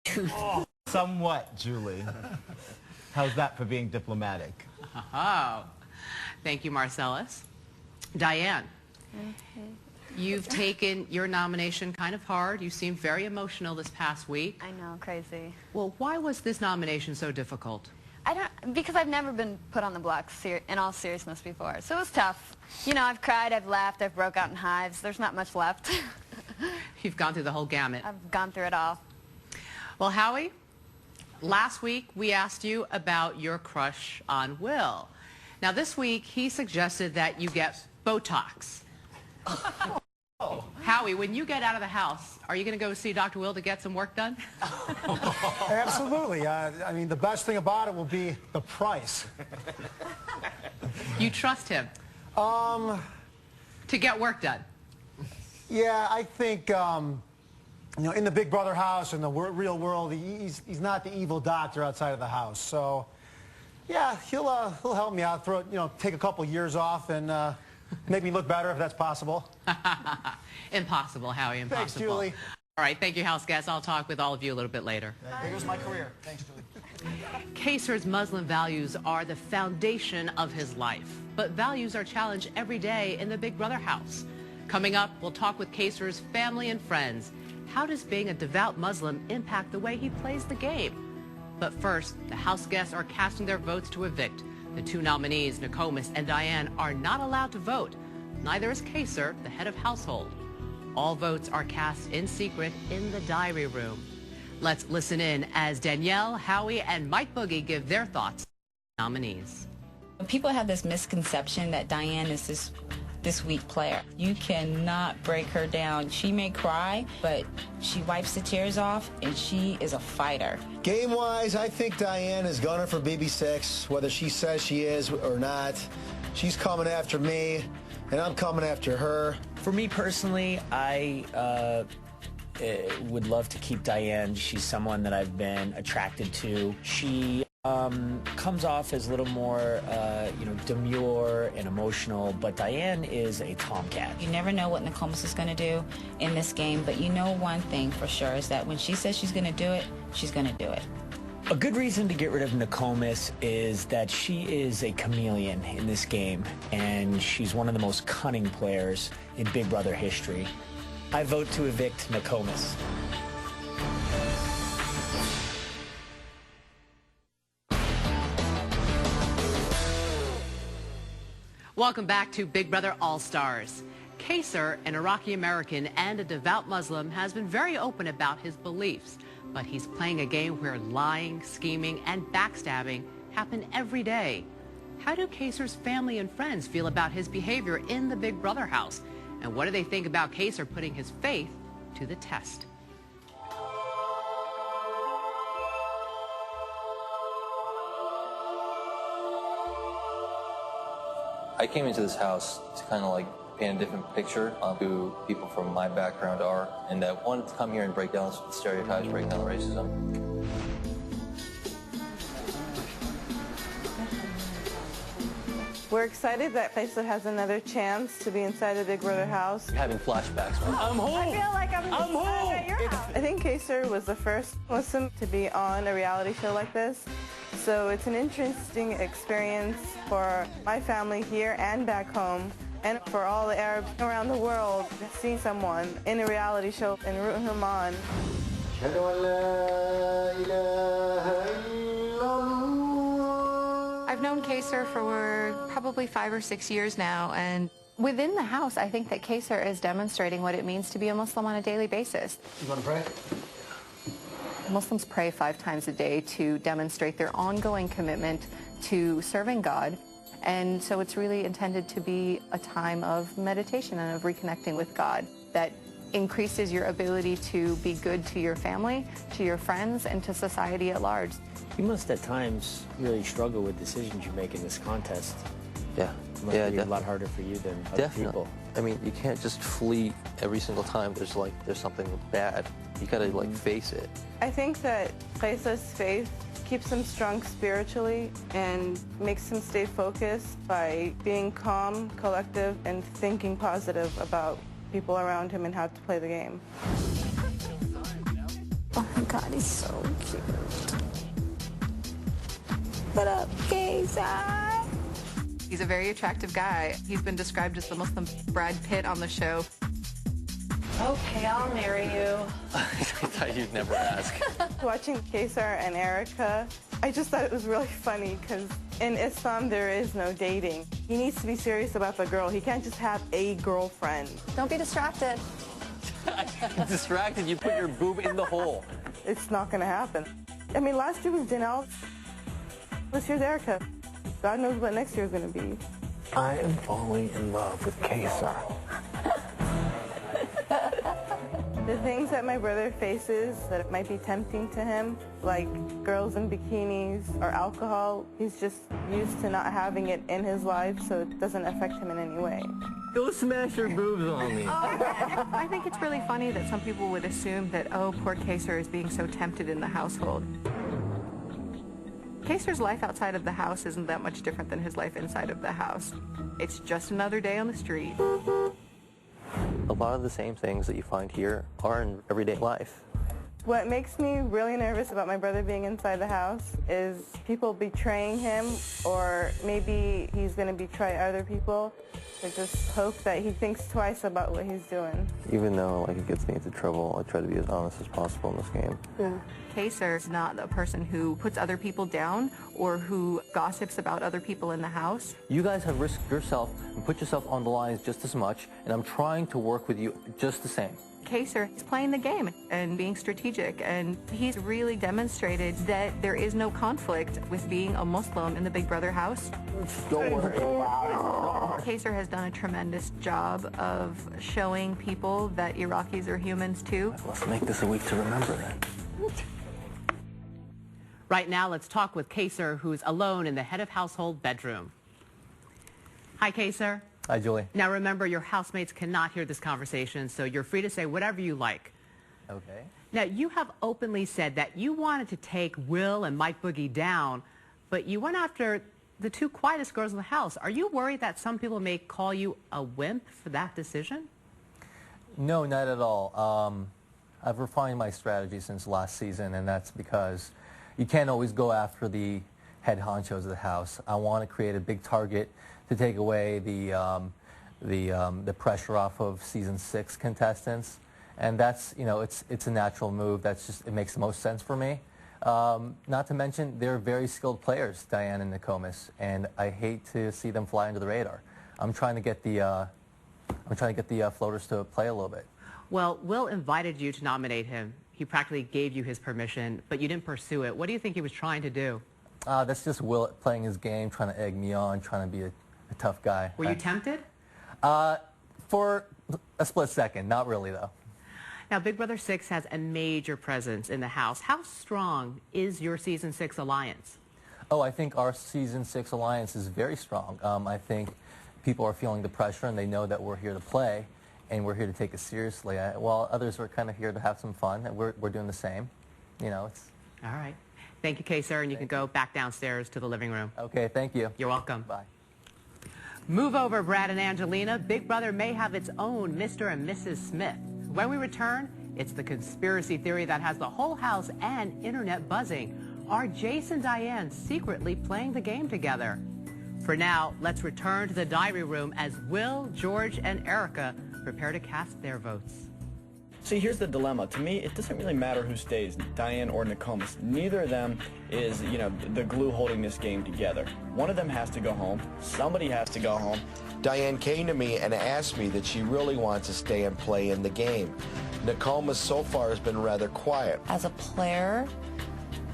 Oh, somewhat, Julie. How's that for being diplomatic? Oh, thank you, Marcellus. Diane, you've taken your nomination kind of hard. You seemed very emotional this past week. I know, crazy. Well, why was this nomination so difficult? Because I've never been put on the block in all seriousness before, so it was tough. You know, I've cried, I've laughed, I've broke out in hives. There's not much left. You've gone through the whole gamut. I've gone through it all. Well, Howie, last week we asked you about your crush on Will. Now this week he suggested that you get Botox. Howie, when you get out of the house, are you going to go see Dr. Will to get some work done? Absolutely. I mean, the best thing about it will be the price. You trust him? To get work done? Yeah, I think, you know, in the Big Brother house, in the real world, he's not the evil doctor outside of the house. So, yeah, he'll help me out, take a couple years off and make me look better if that's possible. Impossible, Howie, impossible. Thanks, Julie. All right, thank you, house guests. I'll talk with all of you a little bit later. Here's my career. Thanks, Julie. Kaysar's Muslim values are the foundation of his life, but values are challenged every day in the Big Brother house. Coming up, we'll talk with Kaysar's family and friends. How does being a devout Muslim impact the way he plays the game? But first, the house guests are casting their votes to evict. The two nominees, Nokomis and Diane, are not allowed to vote. Neither is Kaysar, the head of household. All votes are cast in secret in the diary room. Let's listen in as Danielle, Howie, and Mike Boogie give their thoughts on the nominees. People have this misconception that Diane is this weak player. You cannot break her down. She may cry, but she wipes the tears off, and she is a fighter. Game-wise, I think Diane is gunning for BB6, whether she says she is or not. She's coming after me, and I'm coming after her. For me personally, I would love to keep Diane. She's someone that I've been attracted to. She comes off as a little more, demure and emotional, but Diane is a tomcat. You never know what Nokomis is going to do in this game, but you know one thing for sure is that when she says she's going to do it, she's going to do it. A good reason to get rid of Nokomis is that she is a chameleon in this game, and she's one of the most cunning players in Big Brother history. I vote to evict Nokomis. Welcome back to Big Brother All-Stars. Kaysar, an Iraqi-American and a devout Muslim, has been very open about his beliefs, but he's playing a game where lying, scheming, and backstabbing happen every day. How do Kaysar's family and friends feel about his behavior in the Big Brother house? And what do they think about Kaysar putting his faith to the test? I came into this house to kind of like paint a different picture of who people from my background are, and I wanted to come here and break down the stereotypes, break down the racism. We're excited that Kaysar has another chance to be inside the Big Brother house. I'm having flashbacks. I'm home. I feel like I'm home. at your house. I think Kaysar was the first Muslim to be on a reality show like this. So it's an interesting experience for my family here and back home, and for all the Arabs around the world, seeing someone in a reality show and rooting him on. I've known Kaysar for probably 5 or 6 years now, and within the house, I think that Kaysar is demonstrating what it means to be a Muslim on a daily basis. You want to pray? Muslims pray 5 times a day to demonstrate their ongoing commitment to serving God. And so it's really intended to be a time of meditation and of reconnecting with God that increases your ability to be good to your family, to your friends, and to society at large. You must at times really struggle with decisions you make in this contest. Yeah. It must be a lot harder for you than other people. I mean, you can't just flee every single time there's something bad. You gotta face it. I think that Kaysar's faith keeps him strong spiritually and makes him stay focused by being calm, collective, and thinking positive about people around him and how to play the game. Oh my God, he's so cute. What up, Kayser? He's a very attractive guy. He's been described as the Muslim Brad Pitt on the show. Okay, I'll marry you. I thought you'd never ask. Watching Kayser and Erica, I just thought it was really funny because in Islam there is no dating. He needs to be serious about the girl. He can't just have a girlfriend. Don't be distracted. Distracted, you put your boob in the hole. It's not going to happen. I mean, last year was Janelle. This year's Erica. God knows what next year is going to be. I am falling in love with Kayser. The things that my brother faces that might be tempting to him, like girls in bikinis or alcohol, he's just used to not having it in his life, so it doesn't affect him in any way. Go smash your boobs on me. I think it's really funny that some people would assume that, oh, poor Kayser is being so tempted in the household. Kayser's life outside of the house isn't that much different than his life inside of the house. It's just another day on the street. A lot of the same things that you find here are in everyday life. What makes me really nervous about my brother being inside the house is people betraying him, or maybe he's going to betray other people. I just hope that he thinks twice about what he's doing. Even though it gets me into trouble, I try to be as honest as possible in this game. Yeah. Kayser is not a person who puts other people down or who gossips about other people in the house. You guys have risked yourself and put yourself on the lines just as much, and I'm trying to work with you just the same. Kayser is playing the game and being strategic, and he's really demonstrated that there is no conflict with being a Muslim in the Big Brother house. Don't worry about it. Kayser has done a tremendous job of showing people that Iraqis are humans too. Let's make this a week to remember that. Right now, let's talk with Kayser, who's alone in the head of household bedroom. Hi, Kayser. Hi, Julie. Now, remember, your housemates cannot hear this conversation, so you're free to say whatever you like. Okay. Now, you have openly said that you wanted to take Will and Mike Boogie down, but you went after the two quietest girls in the house. Are you worried that some people may call you a wimp for that decision? No, not at all. I've refined my strategy since last season, and that's because you can't always go after the head honchos of the house. I want to create a big target to take away the pressure off of season 6 contestants, and that's, you know, it's a natural move. That's just, it makes the most sense for me. Not to mention they're very skilled players, Diane and Nokomis, and I hate to see them fly under the radar. I'm trying to get the floaters to play a little bit. Well, Will invited you to nominate him. He practically gave you his permission, but you didn't pursue it. What do you think he was trying to do? That's just Will playing his game, trying to egg me on, trying to be a tough guy. Were you tempted? For a split second. Not really, though. Now, Big Brother 6 has a major presence in the house. How strong is your Season 6 alliance? Oh, I think our Season 6 alliance is very strong. I think people are feeling the pressure, and they know that we're here to play, and we're here to take it seriously. While others are kind of here to have some fun, and we're doing the same. You know, it's... All right. Thank you, Kayser, and you can go back downstairs to the living room. Okay, thank you. You're welcome. Bye. Move over, Brad and Angelina. Big Brother may have its own Mr. and Mrs. Smith. When we return, it's the conspiracy theory that has the whole house and internet buzzing. Are Jace and Diane secretly playing the game together? For now, let's return to the diary room as Will, George, and Erica prepare to cast their votes. See, here's the dilemma. To me, it doesn't really matter who stays, Diane or Nokomis. Neither of them is, you know, the glue holding this game together. One of them has to go home. Somebody has to go home. Diane came to me and asked me that she really wants to stay and play in the game. Nokomis so far has been rather quiet. As a player,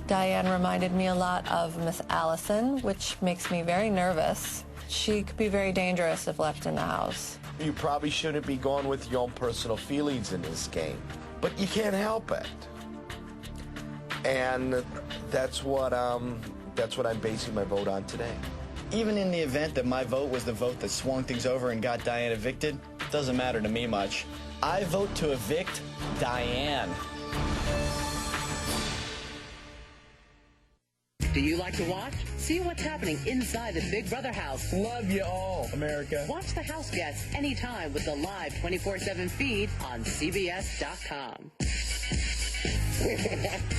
Diane reminded me a lot of Miss Allison, which makes me very nervous. She could be very dangerous if left in the house. You probably shouldn't be going with your own personal feelings in this game, but you can't help it. And that's what I'm basing my vote on today. Even in the event that my vote was the vote that swung things over and got Diane evicted, it doesn't matter to me much. I vote to evict Diane. Do you like to watch? See what's happening inside the Big Brother house. Love you all, America. Watch the house guests anytime with the live 24/7 feed on CBS.com.